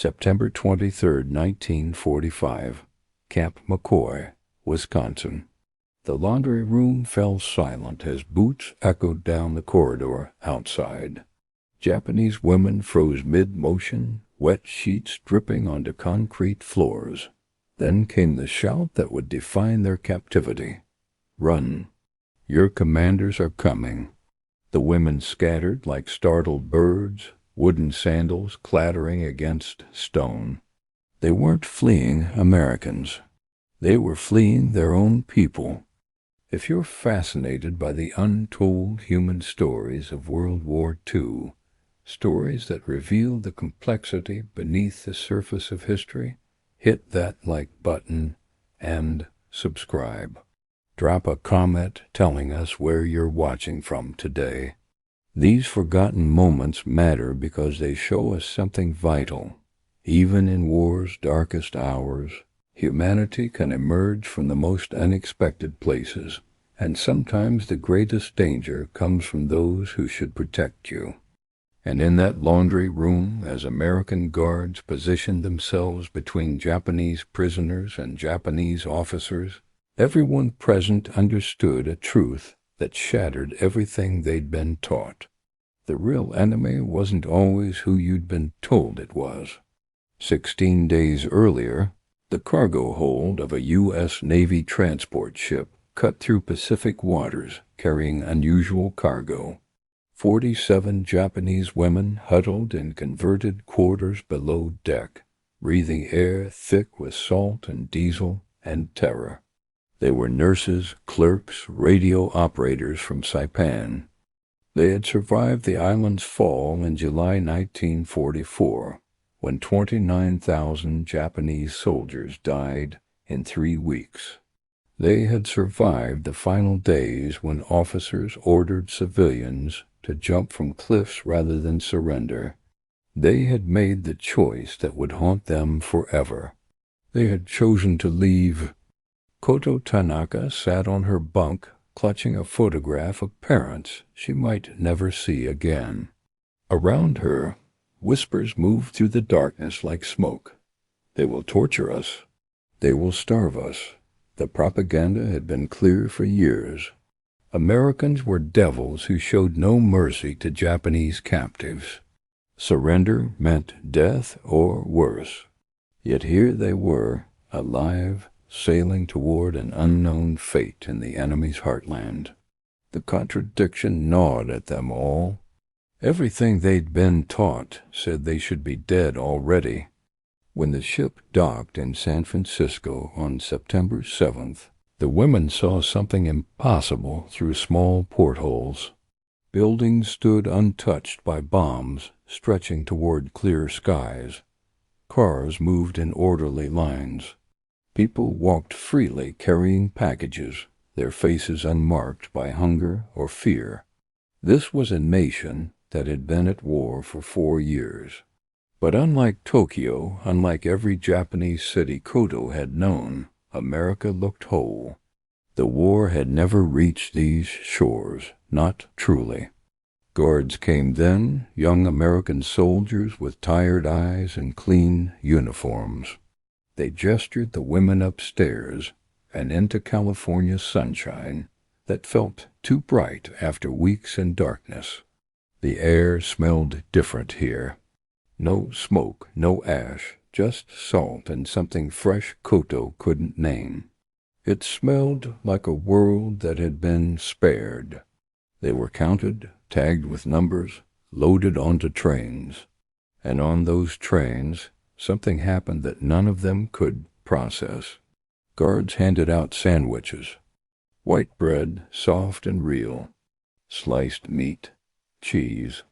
September 23, 1945, Camp McCoy, Wisconsin. The laundry room fell silent as boots echoed down the corridor outside. Japanese women froze mid-motion, wet sheets dripping onto concrete floors. Then came the shout that would define their captivity. "Run! Your commanders are coming." The women scattered like startled birds, wooden sandals clattering against stone. They weren't fleeing Americans. They were fleeing their own people. If you're fascinated by the untold human stories of World War II, stories that reveal the complexity beneath the surface of history, hit that like button and subscribe. Drop a comment telling us where you're watching from today. These forgotten moments matter because they show us something vital. Even in war's darkest hours, humanity can emerge from the most unexpected places, and sometimes the greatest danger comes from those who should protect you. And in that laundry room, as American guards positioned themselves between Japanese prisoners and Japanese officers, everyone present understood a truth that shattered everything they'd been taught. The real enemy wasn't always who you'd been told it was. 16 days earlier, the cargo hold of a U.S. Navy transport ship cut through Pacific waters carrying unusual cargo. 47 Japanese women huddled in converted quarters below deck, breathing air thick with salt and diesel and terror. They were nurses, clerks, radio operators from Saipan. They had survived the island's fall in July 1944, when 29,000 Japanese soldiers died in 3 weeks. They had survived the final days when officers ordered civilians to jump from cliffs rather than surrender. They had made the choice that would haunt them forever. They had chosen to leave. Koto Tanaka sat on her bunk, clutching a photograph of parents she might never see again. Around her, whispers moved through the darkness like smoke. They will torture us. They will starve us. The propaganda had been clear for years. Americans were devils who showed no mercy to Japanese captives. Surrender meant death or worse. Yet here they were, alive, sailing toward an unknown fate in the enemy's heartland. The contradiction gnawed at them all. Everything they'd been taught said they should be dead already. When the ship docked in San Francisco on September 7th, the women saw something impossible through small portholes. Buildings stood untouched by bombs, stretching toward clear skies. Cars moved in orderly lines. People walked freely carrying packages, their faces unmarked by hunger or fear. This was a nation that had been at war for 4 years. But unlike Tokyo, unlike every Japanese city Koto had known, America looked whole. The war had never reached these shores, not truly. Guards came then, young American soldiers with tired eyes and clean uniforms. They gestured the women upstairs and into California's sunshine that felt too bright after weeks in darkness. The air smelled different here. No smoke, no ash, just salt and something fresh Koto couldn't name. It smelled like a world that had been spared. They were counted, tagged with numbers, loaded onto trains. And on those trains, something happened that none of them could process. Guards handed out sandwiches. White bread, soft and real. Sliced meat, cheese,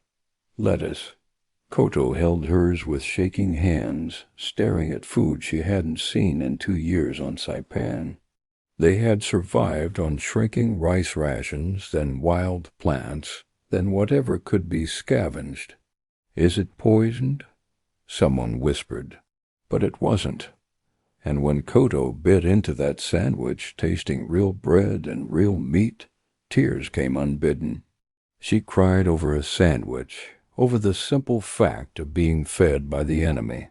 lettuce. Koto held hers with shaking hands, staring at food she hadn't seen in 2 years on Saipan. They had survived on shrinking rice rations, then wild plants, then whatever could be scavenged. "Is it poisoned?" someone whispered. But it wasn't. And when Koto bit into that sandwich, tasting real bread and real meat, tears came unbidden. She cried over a sandwich, over the simple fact of being fed by the enemy.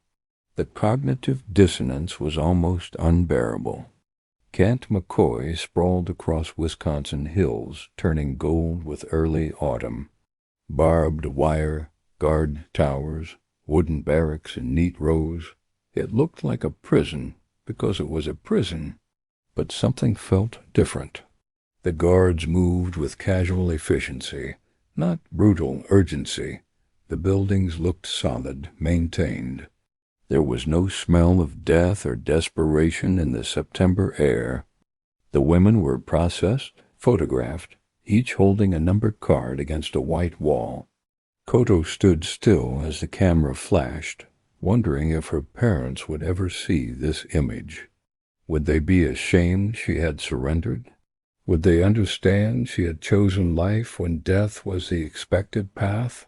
The cognitive dissonance was almost unbearable. Camp McCoy sprawled across Wisconsin hills, turning gold with early autumn. Barbed wire, guard towers, wooden barracks in neat rows. It looked like a prison because it was a prison, but something felt different. The guards moved with casual efficiency, not brutal urgency. The buildings looked solid, maintained. There was no smell of death or desperation in the September air. The women were processed, photographed, each holding a numbered card against a white wall. Koto stood still as the camera flashed, wondering if her parents would ever see this image. Would they be ashamed she had surrendered? Would they understand she had chosen life when death was the expected path?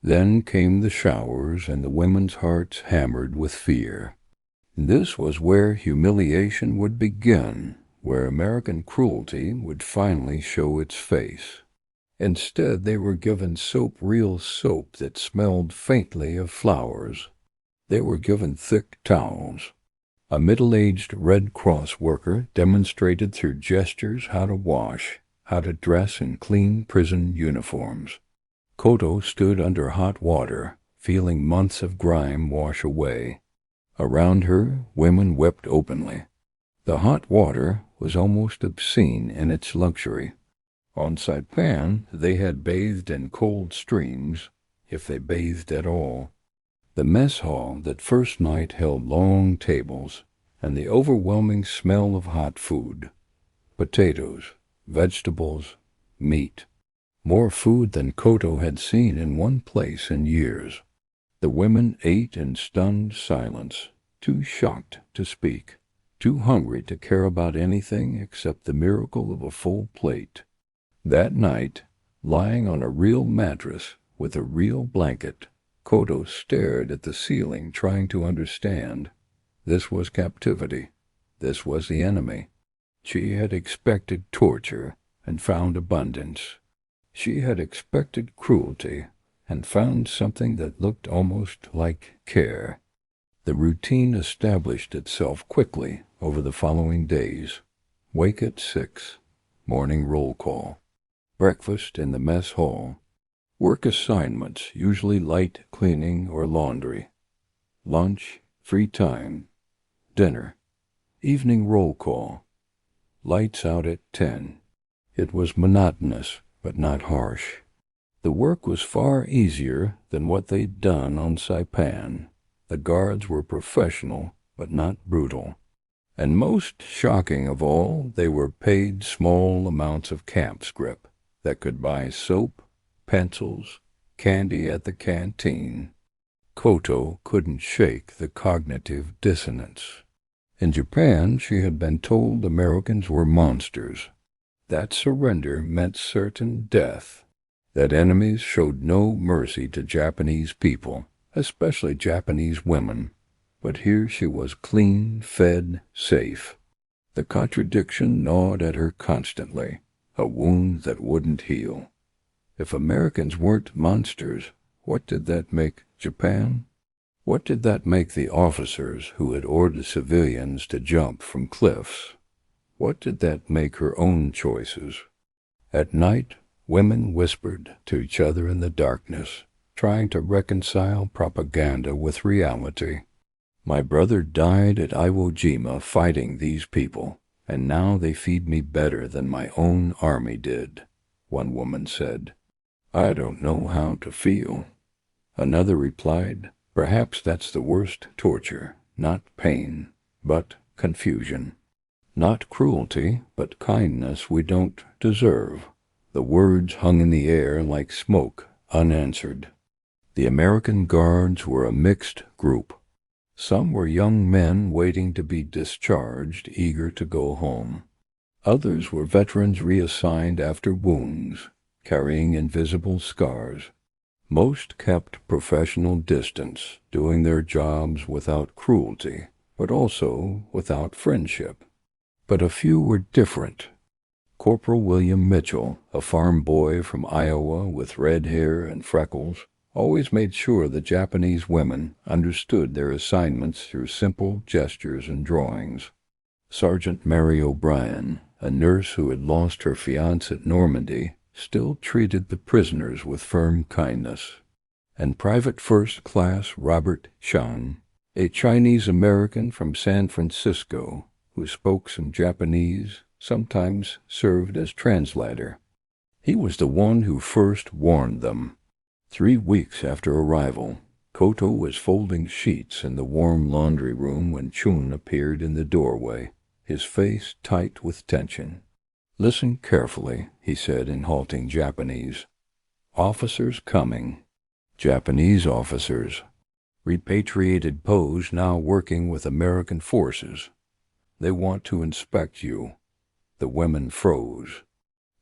Then came the showers, and the women's hearts hammered with fear. This was where humiliation would begin, where American cruelty would finally show its face. Instead, they were given real soap that smelled faintly of flowers. They were given thick towels. A middle-aged Red Cross worker demonstrated through gestures how to wash, how to dress in clean prison uniforms. Koto stood under hot water, feeling months of grime wash away. Around her, women wept openly. The hot water was almost obscene in its luxury. On Saipan, they had bathed in cold streams, if they bathed at all. The mess hall that first night held long tables, and the overwhelming smell of hot food. Potatoes, vegetables, meat. More food than Koto had seen in one place in years. The women ate in stunned silence, too shocked to speak, too hungry to care about anything except the miracle of a full plate. That night, lying on a real mattress with a real blanket, Koto stared at the ceiling, trying to understand. This was captivity. This was the enemy. She had expected torture and found abundance. She had expected cruelty and found something that looked almost like care. The routine established itself quickly over the following days. Wake at 6, morning roll call. Breakfast in the mess hall. Work assignments, usually light cleaning or laundry. Lunch, free time. Dinner. Evening roll call. Lights out at 10. It was monotonous, but not harsh. The work was far easier than what they'd done on Saipan. The guards were professional, but not brutal. And most shocking of all, they were paid small amounts of camp scrip that could buy soap, pencils, candy at the canteen. Koto couldn't shake the cognitive dissonance. In Japan, she had been told Americans were monsters, that surrender meant certain death, that enemies showed no mercy to Japanese people, especially Japanese women. But here she was clean, fed, safe. The contradiction gnawed at her constantly, a wound that wouldn't heal. If Americans weren't monsters, what did that make Japan? What did that make the officers who had ordered civilians to jump from cliffs? What did that make her own choices? At night, women whispered to each other in the darkness, trying to reconcile propaganda with reality. My brother died at Iwo Jima fighting these people, and now they feed me better than my own army did, one woman said. I don't know how to feel. Another replied, perhaps that's the worst torture, not pain, but confusion. Not cruelty, but kindness we don't deserve. The words hung in the air like smoke, unanswered. The American guards were a mixed group. Some were young men waiting to be discharged, eager to go home. Others were veterans reassigned after wounds, carrying invisible scars. Most kept professional distance, doing their jobs without cruelty, but also without friendship. But a few were different. Corporal William Mitchell, a farm boy from Iowa with red hair and freckles, always made sure the Japanese women understood their assignments through simple gestures and drawings. Sergeant Mary O'Brien, a nurse who had lost her fiancé at Normandy, still treated the prisoners with firm kindness. And Private First Class Robert Chang, a Chinese-American from San Francisco who spoke some Japanese, sometimes served as translator. He was the one who first warned them. 3 weeks after arrival, Koto was folding sheets in the warm laundry room when Chun appeared in the doorway, his face tight with tension. "Listen carefully," he said in halting Japanese. "Officers coming. Japanese officers. Repatriated POWs now working with American forces. They want to inspect you." The women froze.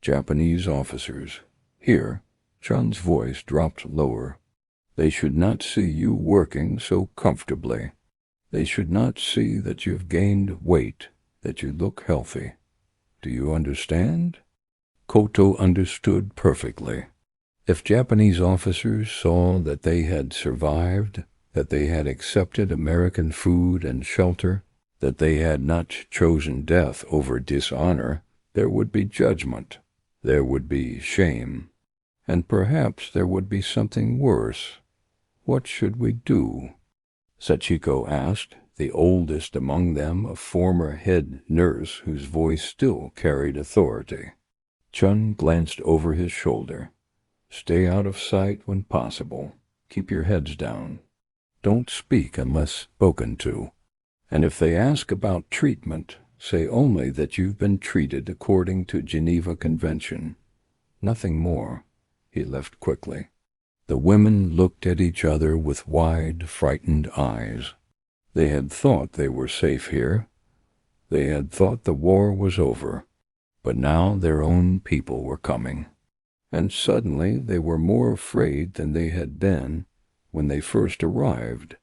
Japanese officers. Here, Chun's voice dropped lower. They should not see you working so comfortably. They should not see that you've gained weight, that you look healthy. Do you understand? Koto understood perfectly. If Japanese officers saw that they had survived, that they had accepted American food and shelter, that they had not chosen death over dishonor, there would be judgment, there would be shame, and perhaps there would be something worse. What should we do? Sachiko asked, the oldest among them a former head nurse whose voice still carried authority. Chun glanced over his shoulder. Stay out of sight when possible. Keep your heads down. Don't speak unless spoken to. And if they ask about treatment, say only that you've been treated according to Geneva Convention. Nothing more. He left quickly. The women looked at each other with wide, frightened eyes. They had thought they were safe here. They had thought the war was over. But now their own people were coming. And suddenly they were more afraid than they had been when they first arrived.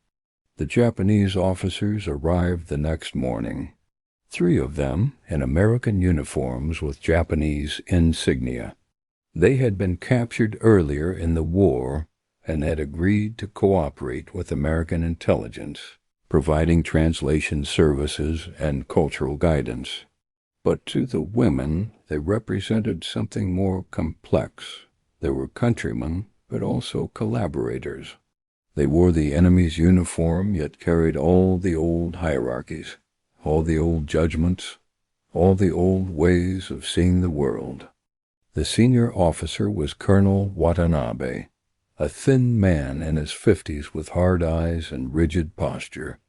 The Japanese officers arrived the next morning. 3 of them in American uniforms with Japanese insignia. They had been captured earlier in the war and had agreed to cooperate with American intelligence, providing translation services and cultural guidance. But to the women, they represented something more complex. They were countrymen, but also collaborators. They wore the enemy's uniform, yet carried all the old hierarchies, all the old judgments, all the old ways of seeing the world. The senior officer was Colonel Watanabe, a thin man in his 50s with hard eyes and rigid posture.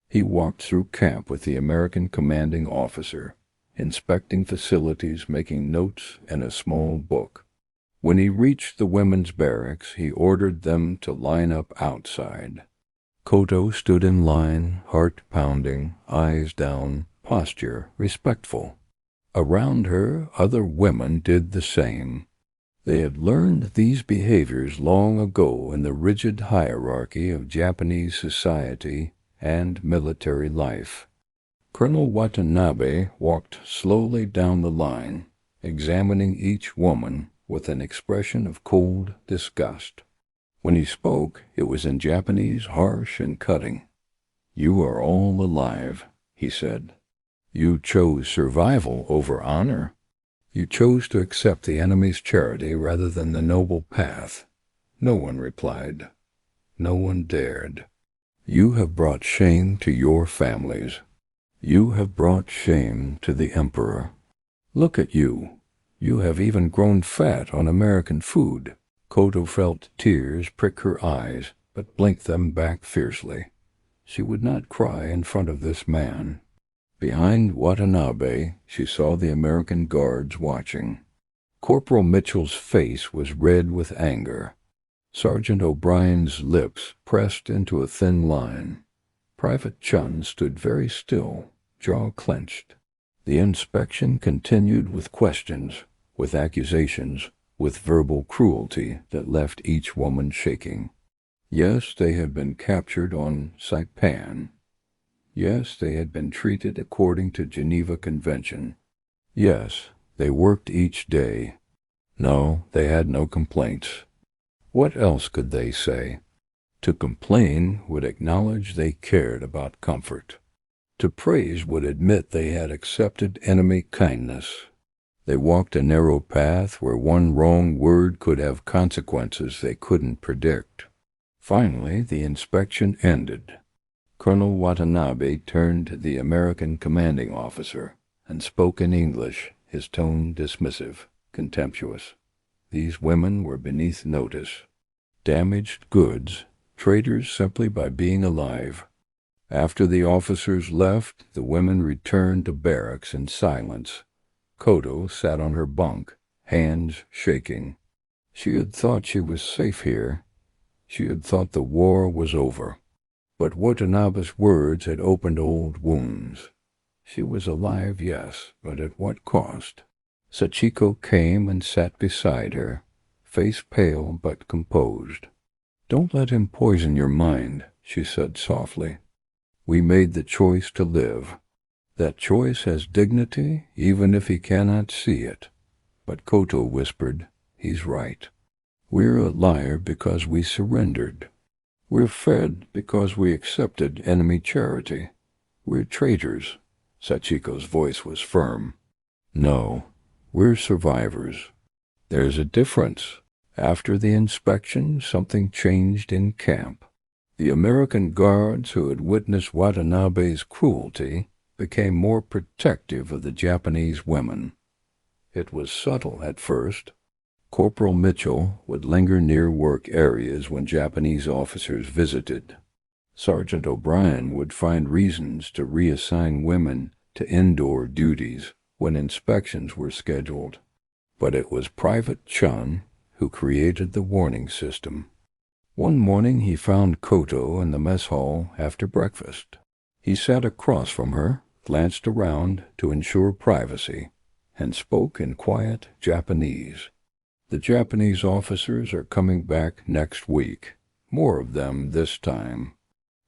He walked through camp with the American commanding officer, inspecting facilities, making notes in a small book. When he reached the women's barracks, he ordered them to line up outside. Koto stood in line, heart pounding, eyes down, posture respectful. Around her, other women did the same. They had learned these behaviors long ago in the rigid hierarchy of Japanese society and military life. Colonel Watanabe walked slowly down the line, examining each woman with an expression of cold disgust. When he spoke, it was in Japanese, harsh and cutting. "You are all alive," he said. "You chose survival over honor. You chose to accept the enemy's charity rather than the noble path." No one replied. No one dared. "You have brought shame to your families. You have brought shame to the Emperor. Look at you. You have even grown fat on American food." Koto felt tears prick her eyes, but blinked them back fiercely. She would not cry in front of this man. Behind Watanabe, she saw the American guards watching. Corporal Mitchell's face was red with anger. Sergeant O'Brien's lips pressed into a thin line. Private Chun stood very still, jaw clenched. The inspection continued with questions, with accusations, with verbal cruelty that left each woman shaking. Yes, they had been captured on Saipan. Yes, they had been treated according to Geneva Convention. Yes, they worked each day. No, they had no complaints. What else could they say? To complain would acknowledge they cared about comfort. To praise would admit they had accepted enemy kindness. They walked a narrow path where one wrong word could have consequences they couldn't predict. Finally, the inspection ended. Colonel Watanabe turned to the American commanding officer and spoke in English, his tone dismissive, contemptuous. These women were beneath notice. Damaged goods, traitors simply by being alive. After the officers left, the women returned to barracks in silence. Koto sat on her bunk, hands shaking. She had thought she was safe here. She had thought the war was over. But Watanabe's words had opened old wounds. She was alive, yes, but at what cost? Sachiko came and sat beside her, face pale but composed. "Don't let him poison your mind," she said softly. "We made the choice to live. That choice has dignity, even if he cannot see it." But Koto whispered, "He's right. We're a liar because we surrendered. We're fed because we accepted enemy charity. We're traitors." Sachiko's voice was firm. "No, we're survivors. There's a difference." After the inspection, something changed in camp. The American guards who had witnessed Watanabe's cruelty became more protective of the Japanese women. It was subtle at first. Corporal Mitchell would linger near work areas when Japanese officers visited. Sergeant O'Brien would find reasons to reassign women to indoor duties when inspections were scheduled. But it was Private Chun who created the warning system. One morning he found Koto in the mess hall after breakfast. He sat across from her, glanced around to ensure privacy, and spoke in quiet Japanese. "The Japanese officers are coming back next week. More of them this time.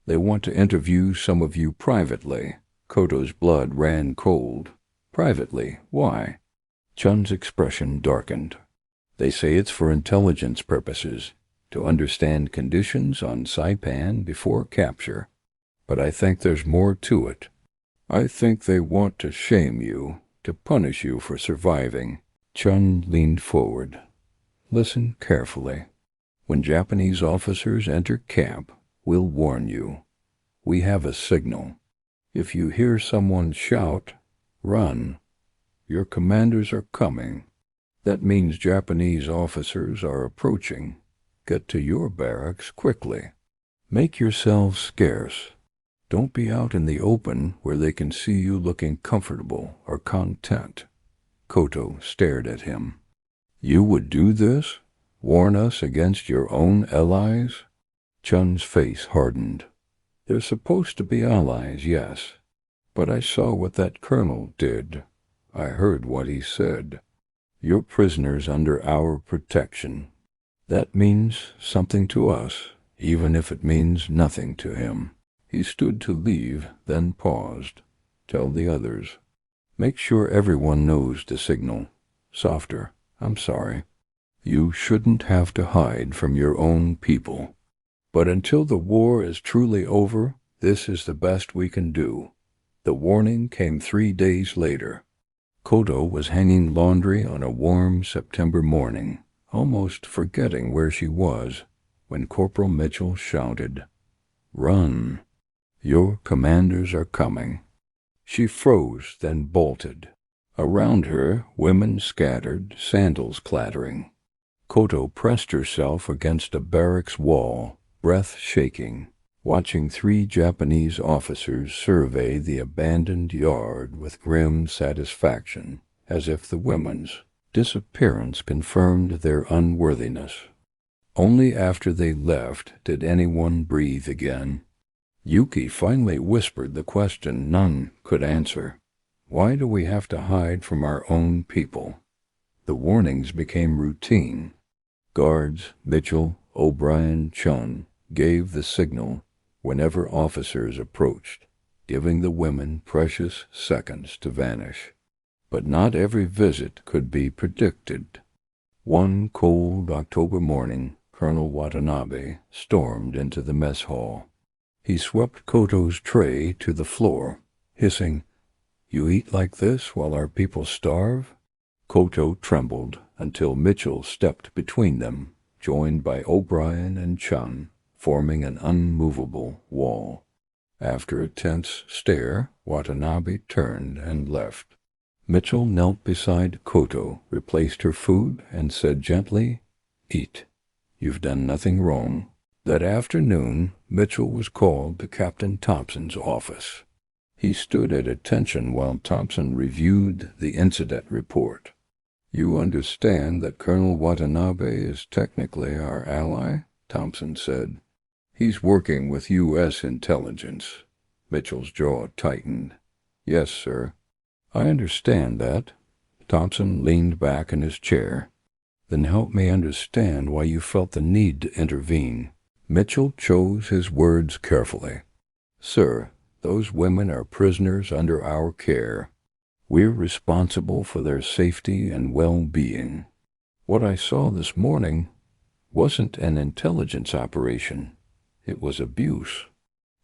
They want to interview some of you privately." Koto's blood ran cold. "Privately? Why?" Chun's expression darkened. "They say it's for intelligence purposes, to understand conditions on Saipan before capture. But I think there's more to it. I think they want to shame you, to punish you for surviving." Chun leaned forward. "Listen carefully. When Japanese officers enter camp, we'll warn you. We have a signal. If you hear someone shout, run. Your commanders are coming. That means Japanese officers are approaching. Get to your barracks quickly. Make yourselves scarce. Don't be out in the open where they can see you looking comfortable or content." Koto stared at him. "You would do this? Warn us against your own allies?" Chun's face hardened. "They're supposed to be allies, yes. But I saw what that colonel did. I heard what he said. You're prisoners under our protection. That means something to us, even if it means nothing to him." He stood to leave, then paused. "Tell the others. Make sure everyone knows the signal. Softer. I'm sorry. You shouldn't have to hide from your own people. But until the war is truly over, this is the best we can do." The warning came 3 days later. Koto was hanging laundry on a warm September morning, almost forgetting where she was, when Corporal Mitchell shouted, "Run! Your commanders are coming." She froze, then bolted. Around her, women scattered, sandals clattering. Koto pressed herself against a barracks wall, breath shaking, watching 3 Japanese officers survey the abandoned yard with grim satisfaction, as if the women's disappearance confirmed their unworthiness. Only after they left did anyone breathe again. Yuki finally whispered the question none could answer. "Why do we have to hide from our own people?" The warnings became routine. Guards, Mitchell, O'Brien, Chun, gave the signal whenever officers approached, giving the women precious seconds to vanish. But not every visit could be predicted. One cold October morning, Colonel Watanabe stormed into the mess hall. He swept Koto's tray to the floor, hissing, "You eat like this while our people starve?" Koto trembled until Mitchell stepped between them, joined by O'Brien and Chun, forming an unmovable wall. After a tense stare, Watanabe turned and left. Mitchell knelt beside Koto, replaced her food, and said gently, "Eat. You've done nothing wrong." That afternoon, Mitchell was called to Captain Thompson's office. He stood at attention while Thompson reviewed the incident report. "You understand that Colonel Watanabe is technically our ally?" Thompson said. "He's working with U.S. intelligence." Mitchell's jaw tightened. "Yes, sir." "I understand that." Thompson leaned back in his chair. "Then help me understand why you felt the need to intervene." Mitchell chose his words carefully. "Sir, those women are prisoners under our care. We're responsible for their safety and well-being. What I saw this morning wasn't an intelligence operation. It was abuse.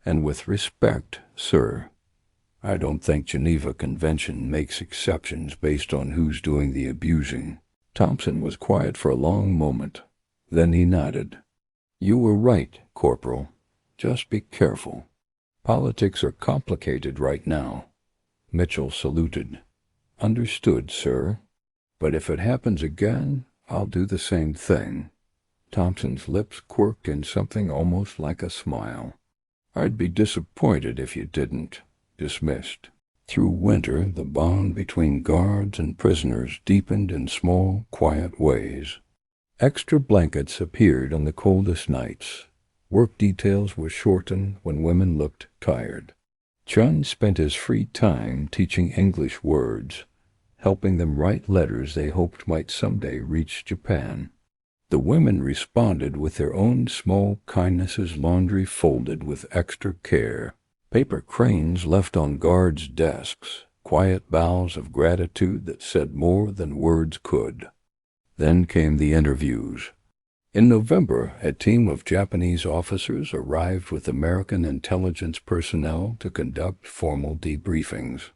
And with respect, sir, I don't think Geneva Convention makes exceptions based on who's doing the abusing." Thompson was quiet for a long moment. Then he nodded. "You were right, Corporal. Just be careful. Politics are complicated right now." Mitchell saluted. "Understood, sir. But if it happens again, I'll do the same thing." Thompson's lips quirked in something almost like a smile. "I'd be disappointed if you didn't." Dismissed. Through winter, the bond between guards and prisoners deepened in small, quiet ways. Extra blankets appeared on the coldest nights. Work details were shortened when women looked tired. Chun spent his free time teaching English words, helping them write letters they hoped might someday reach Japan. The women responded with their own small kindnesses, laundry folded with extra care, paper cranes left on guards' desks, quiet bows of gratitude that said more than words could. Then came the interviews. In November, a team of Japanese officers arrived with American intelligence personnel to conduct formal debriefings.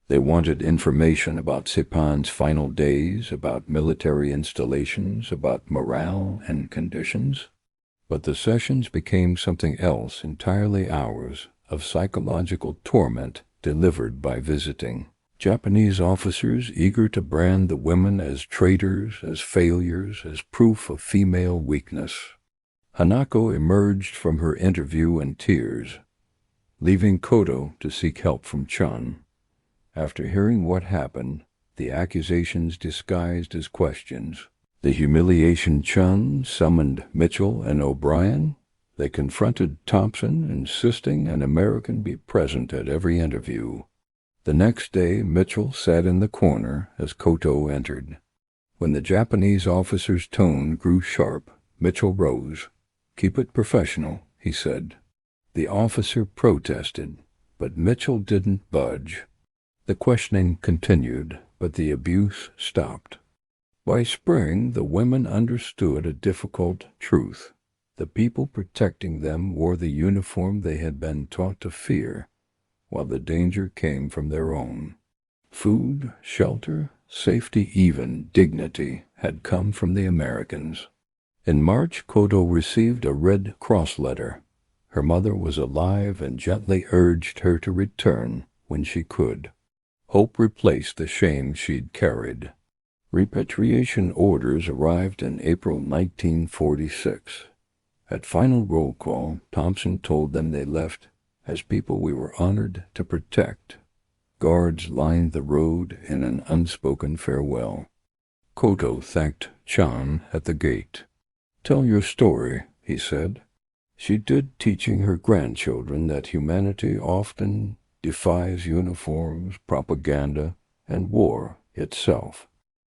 They wanted information about Saipan's final days, about military installations, about morale and conditions. But the sessions became something else entirely ours, of psychological torment delivered by visiting. Japanese officers eager to brand the women as traitors, as failures, as proof of female weakness. Hanako emerged from her interview in tears, leaving Koto to seek help from Chun. After hearing what happened, the accusations disguised as questions, the humiliation, Chun summoned Mitchell and O'Brien. They confronted Thompson, insisting an American be present at every interview. The next day, Mitchell sat in the corner as Koto entered. When the Japanese officer's tone grew sharp, Mitchell rose. "Keep it professional," he said. The officer protested, but Mitchell didn't budge. The questioning continued, but the abuse stopped. By spring, the women understood a difficult truth. The people protecting them wore the uniform they had been taught to fear, while the danger came from their own. Food, shelter, safety, even dignity had come from the Americans. In March, Koto received a Red Cross letter. Her mother was alive and gently urged her to return when she could. Hope replaced the shame she'd carried. Repatriation orders arrived in April 1946. At final roll call, Thompson told them they left as people we were honored to protect. Guards lined the road in an unspoken farewell. Koto thanked Chun at the gate. "Tell your story," he said. She did, teaching her grandchildren that humanity often defies uniforms, propaganda, and war itself.